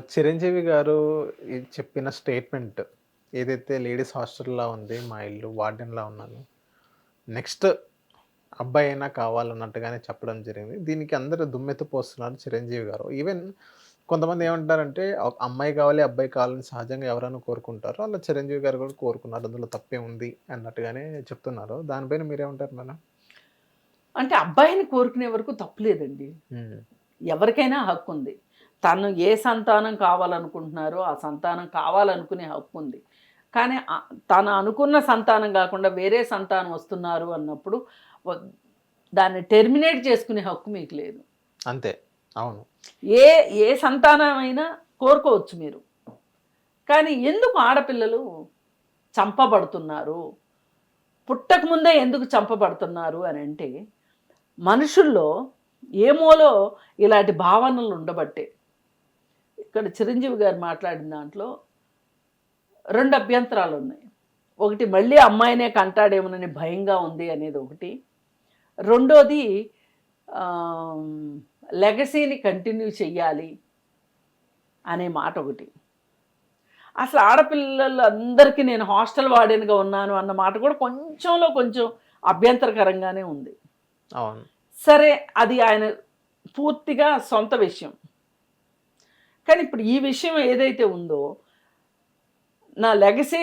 చిరంజీవి గారు చెప్పిన స్టేట్మెంట్ ఏదైతే లేడీస్ హాస్టల్‌లా ఉంది మా ఇల్లు, వార్డెన్‌లా ఉన్నాను. నెక్స్ట్ అబ్బాయైనా కావాలన్నట్టుగానే చెప్పడం జరిగింది. దీనికి అందరూ దుమ్మెత్తి పోస్తున్నారు చిరంజీవి గారు. ఈవెన్ కొంతమంది ఏమంటారంటే అమ్మాయి కావాలి, అబ్బాయి కావాలని సహజంగా ఎవరైనా కోరుకుంటారు. అలా చిరంజీవి గారు కూడా కోరుకున్నారు. అందులో తప్పేముంది అన్నట్టుగానే చెప్తున్నారు. దానిపైన మీరేమంటారు మేడం? అంటే అబ్బాయిని కోరుకునే వరకు తప్పులేదండి. హ్మ్. ఎవరికైనా హక్కుంది. తను ఏ సంతానం కావాలనుకుంటున్నారో ఆ సంతానం కావాలనుకునే హక్కుంది. కానీ తను అనుకున్న సంతానం గాకుండా వేరే సంతానం వస్తున్నారు అన్నప్పుడు వ దాన్ని టెర్మినేట్ చేసుకునే హక్కు మీకు లేదు. అంతే. అవును. ఏ ఏ సంతానమైనా కోరుకోవచ్చు మీరు. కానీ ఎందుకు ఆడపిల్లలు చంపబడుతున్నారు? పుట్టకముందే ఎందుకు చంపబడుతున్నారు అనంటే, మనుషుల్లో ఏమోలో ఇలాంటి భావనలు ఉండబట్టే. ఇక్కడ చిరంజీవి గారు మాట్లాడిన దాంట్లో 2 అభ్యంతరాలున్నాయి. ఒకటి మళ్ళీ అమ్మాయినే కంటాడేమోనని భయంగా ఉంది అనేది ఒకటి. రెండోది ఆహ్, లెగసీని కంటిన్యూ చెయ్యాలి అనే మాట ఒకటి. అసలు ఆడపిల్లలందరికీ నేను హాస్టల్ వార్డెన్‌గా ఉన్నాను అన్న మాట కూడా కొంచెంలో కొంచెం అభ్యంతరకరంగానే ఉంది. అవును. సరే, అది ఆయన పూర్తిగా సొంత విషయం. కానీ ఇప్పుడు ఈ విషయం ఏదైతే ఉందో, నా లెగసీ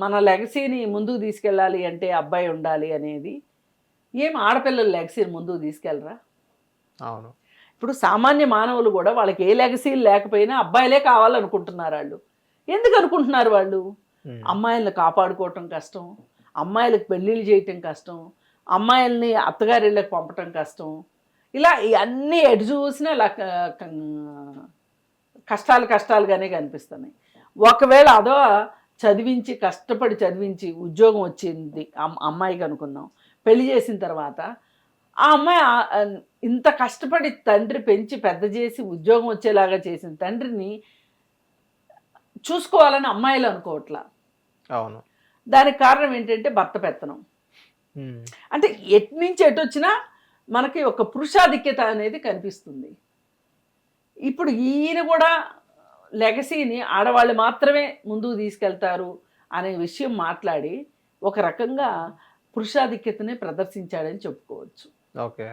మన లెగసీని ముందుకు తీసుకెళ్ళాలి అంటే అబ్బాయి ఉండాలి అనేది, ఏం ఆడపిల్లల లెగసీని ముందుకు తీసుకెళ్ళరా? అవును. ఇప్పుడు సామాన్య మానవులు కూడా వాళ్ళకి ఏ లెగసీలు లేకపోయినా అబ్బాయిలే కావాలనుకుంటున్నారు వాళ్ళు. ఎందుకు అనుకుంటున్నారు వాళ్ళు? హ్మ్. అమ్మాయిలను కాపాడుకోవటం కష్టం, అమ్మాయిలకు పెళ్ళిళ్ళు చేయటం కష్టం, అమ్మాయిల్ని అత్తగారిళ్ళకి పంపటం కష్టం. ఇలా ఇవన్నీ ఎటు చూసినా కష్టాలు కష్టాలుగానే కనిపిస్తున్నాయి. ఒకవేళ అదో చదివించి కష్టపడి చదివించి ఉద్యోగం వచ్చింది అమ్మాయికి అనుకుందాం. పెళ్లి చేసిన తర్వాత ఆ అమ్మాయి ఇంత కష్టపడి తండ్రి పెంచి పెద్ద చేసి ఉద్యోగం వచ్చేలాగా చేసిన తండ్రిని చూసుకోవాలని అమ్మాయిలు అనుకోవట్లా. అవును. దానికి కారణం ఏంటంటే భర్త పెత్తనం. హ్మ్. అంటే ఎటు నుంచి ఎటొచ్చినా మనకి ఒక పురుషాధిక్యత అనేది కనిపిస్తుంది. ఇప్పుడు ఈయన కూడా లెగసీని ఆడవాళ్ళు మాత్రమే ముందుకు తీసుకెళ్తారు అనే విషయం మాట్లాడి ఒక రకంగా పురుషాధిక్యతని ప్రదర్శించాడని చెప్పుకోవచ్చు. ఓకే.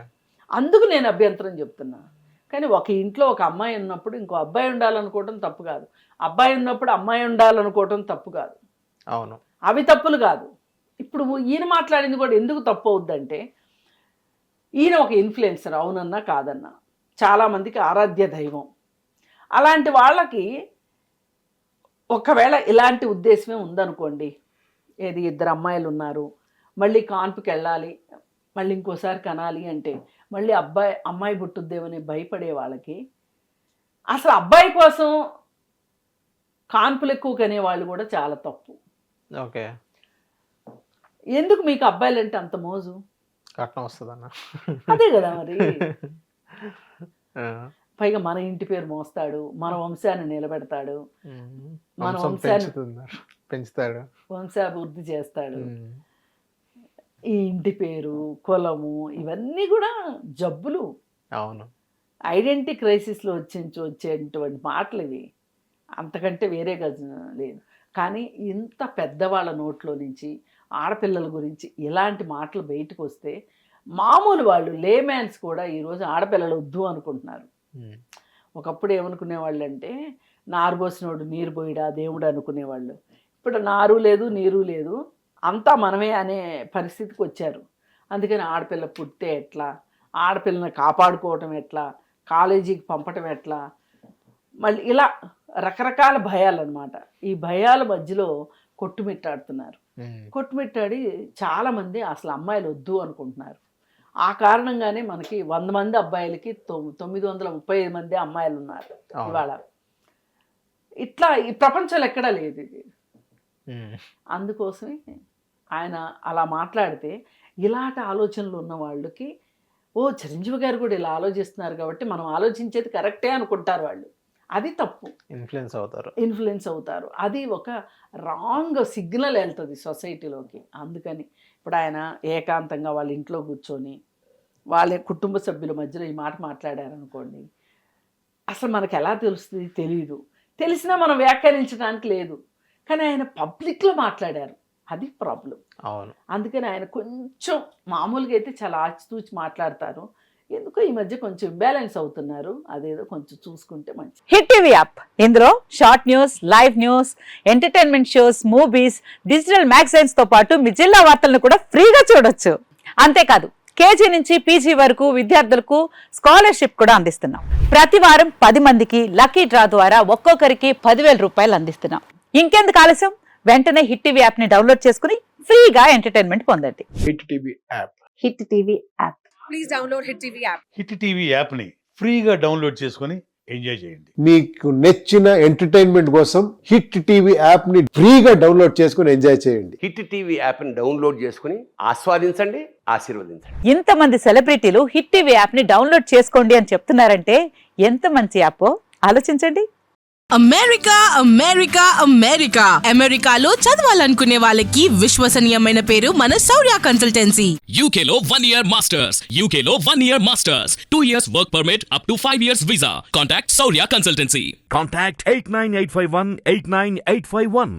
అందుకు నేను అభ్యంతరం చెప్తున్నా. కానీ ఒక ఇంట్లో ఒక అమ్మాయి ఉన్నప్పుడు ఇంకో అబ్బాయి ఉండాలనుకోవటం తప్పు కాదు. అబ్బాయి ఉన్నప్పుడు అమ్మాయి ఉండాలనుకోవటం తప్పు కాదు. అవును. అవి తప్పులు కాదు. ఇప్పుడు ఈయన మాట్లాడింది కూడా ఎందుకు తప్పు అవుద్దంటే, ఈయన ఒక ఇన్ఫ్లుయెన్సర్ అవునన్నా కాదన్నా. చాలామందికి ఆరాధ్య దైవం. అలాంటి వాళ్ళకి ఒకవేళ ఇలాంటి ఉద్దేశమే ఉందనుకోండి, ఏది ఇద్దరు అమ్మాయిలు ఉన్నారు, మళ్ళీ కాన్పుకి వెళ్ళాలి, మళ్ళీ ఇంకోసారి కనాలి అంటే మళ్ళీ అమ్మాయి పుట్టుద్దేమని భయపడే వాళ్ళకి అసలు అబ్బాయి కోసం కాన్పులు ఎక్కువ కనే వాళ్ళు కూడా చాలా తప్పు. ఓకే. ఎందుకు మీకు అబ్బాయిలంటే అంత మోజు? కట్నం వస్తదనా? అదే కదా మరి. ఆ! పైగా మన ఇంటి పేరు మోస్తాడు, మన వంశాన్ని నిలబెడతాడు, హ్మ్. మన వంశం వంశాన్ని పెంచుతాడు. వంశాభివృద్ధి చేస్తాడు. హ్మ్. ఈ ఇంటి పేరు, కులము ఇవన్నీ కూడా జబ్బులు. అవును. ఐడెంటిటీ క్రైసిస్‌లో వచ్చేటువంటి మాటలు ఇవి. అంతకంటే వేరే లేదు. కానీ ఇంత పెద్దవాళ్ళ నోట్లో నుంచి ఆడపిల్లల గురించి ఇలాంటి మాటలు బయటకొస్తే మామూలు వాళ్ళు లేమ్యాన్స్ కూడా ఈరోజు ఆడపిల్లలు వద్దు అనుకుంటున్నారు. హ్మ్. ఒకప్పుడు ఏమనుకునేవాళ్ళంటే నారు పోసినోడు నీరు పోయిడా దేవుడు అనుకునేవాళ్ళు. ఇప్పుడు నారు లేదు, నీరు లేదు. అంతా మనమే అనే పరిస్థితికి వచ్చారు. అందుకని ఆడపిల్ల పుడితే ఎట్లా? ఆడపిల్లని కాపాడుకోవటం ఎట్లా? కాలేజీకి పంపటం ఎట్లా? మళ్ళీ ఇలా రకరకాల భయాలన్నమాట. ఈ భయాల మధ్యలో కొట్టుమిట్టాడుతున్నారు. హ్మ్. కొట్టుమిట్టాడి చాలామంది అసలు అమ్మాయిలు వద్దు అనుకుంటున్నారు. ఆ కారణంగానే మనకి 100 మంది అబ్బాయిలకి 935 మంది అమ్మాయిలు ఉన్నారు అవును. ఇవాళ. ఇట్లా ఈ ప్రపంచంలో ఎక్కడా లేదు ఇది. హ్మ్. అందుకోసమే ఆయన అలా మాట్లాడితే ఇలాంటి ఆలోచనలు ఉన్న వాళ్ళకి ఓ చిరంజీవి గారు కూడా ఇలా ఆలోచిస్తున్నారు కాబట్టి మనం ఆలోచించేది కరెక్టే అనుకుంటారు వాళ్ళు. అది తప్పు. ఇన్ఫ్లుయెన్స్ అవుతారు. అది ఒక రాంగ్ సిగ్నల్ వెళ్తుంది సొసైటీలోకి. అందుకని ఇప్పుడు ఆయన ఏకాంతంగా వాళ్ళ ఇంట్లో కూర్చొని వాళ్ళ కుటుంబ సభ్యుల మధ్యలో ఈ మాట మాట్లాడారనుకోండి, అసలు మనకు ఎలా తెలుస్తుంది తెలియదు, తెలిసినా మనం వ్యాఖ్యానించడానికి లేదు. కానీ ఆయన పబ్లిక్లో మాట్లాడారు, అది ప్రాబ్లం. అవును. అందుకని ఆయన కొంచెం మామూలుగా అయితే చాలా ఆచితూచి మాట్లాడతారు, ఎందుకో ఈ మధ్య కొంచెం ఇంబ్యాలెన్స్ అవుతున్నారు. అదేదో కొంచెం చూసుకుంటే మంచిది. హిట్ టీవీ యాప్, ఇందులో short news, live news, entertainment shows, movies, digital magazines తో పాటు మీ జిల్లా వార్తలను కూడా ఫ్రీగా చూడొచ్చు. అంతేకాదు కేజీ నుంచి పీజీ వరకు విద్యార్థులకు స్కాలర్షిప్ కూడా అందిస్తున్నాం. ప్రతి వారం 10 మందికి లక్కీ డ్రా ద్వారా ఒక్కొక్కరికి 10,000 రూపాయలు అందిస్తున్నాం. ఇంకెందుకు ఆలస్యం, వెంటనే హిట్ టీవీ యాప్ ని డౌన్లోడ్ చేసుకుని ఫ్రీగా ఎంటర్టైన్మెంట్ పొందండి. Hit TV app. Hit TV app. Please download Hit TV app. Hit TV యాప్ని ఫ్రీగా డౌన్లోడ్ చేసుకొని ఎంజాయ్ చేయండి. మీకు నచ్చిన ఎంటర్టైన్మెంట్ కోసం హిట్ టీవీ యాప్ ని ఫ్రీగా డౌన్లోడ్ చేసుకుని ఎంజాయ్ చేయండి. హిట్ టీవీ యాప్ని డౌన్లోడ్ చేసుకుని ఆస్వాదించండి, ఆశీర్వదించండి. ఇంతమంది సెలబ్రిటీలు హిట్ టీవీ యాప్ ని డౌన్లోడ్ చేసుకోండి అని చెప్తున్నారంటే ఎంత మంచి యాప్ ఆలోచించండి. అమెరికా అమెరికా అమెరికా అమెరికాలో చదవాలనుకునే వాళ్ళకి విశ్వసనీయమైన పేరు మన శౌర్య consultancy. UK Law 1 Year Masters. UK Law 1 Year Masters. 2 years work permit up to 5 years visa. Contact Saurya Consultancy. Contact 89851 89851.